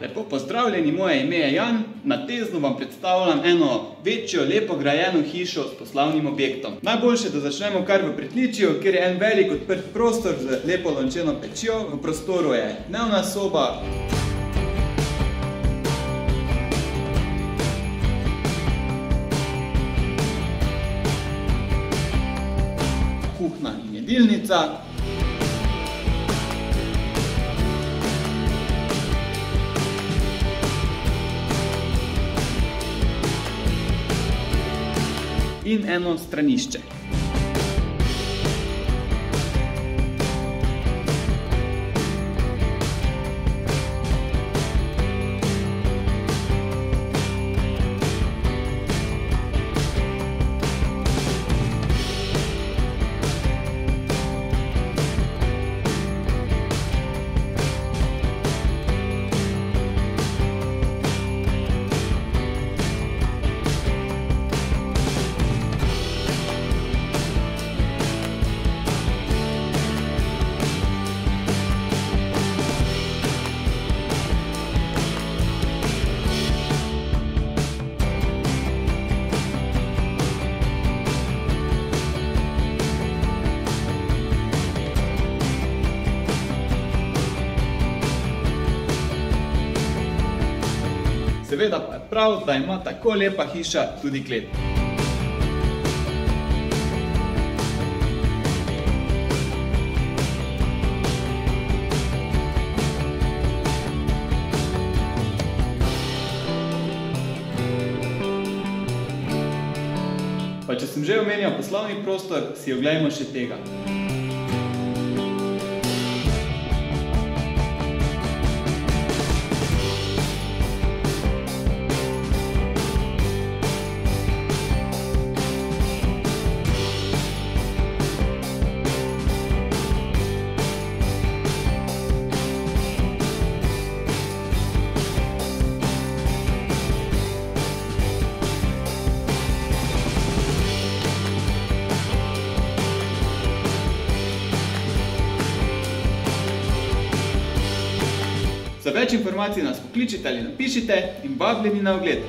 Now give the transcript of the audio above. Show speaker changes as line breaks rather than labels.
Lepo pozdravljeni, moje ime je Jan. Na Teznu vam predstavljam eno večjo, lepo grajeno hišo s poslovnim objektom. Najboljše, da začnemo kar v pritličju, kjer je en velik odprt prostor z lepo lončeno pečjo. V prostoru je dnevna soba, kuhna in jedilnica, in eno stranišče. Seveda pa je prav, da ima tako lepa hiša tudi klet. Pa če sem že omenjal poslovni prostor, si oglejmo še tega. Za več informacij nas pokličite ali napišite in vabljeni na ogled.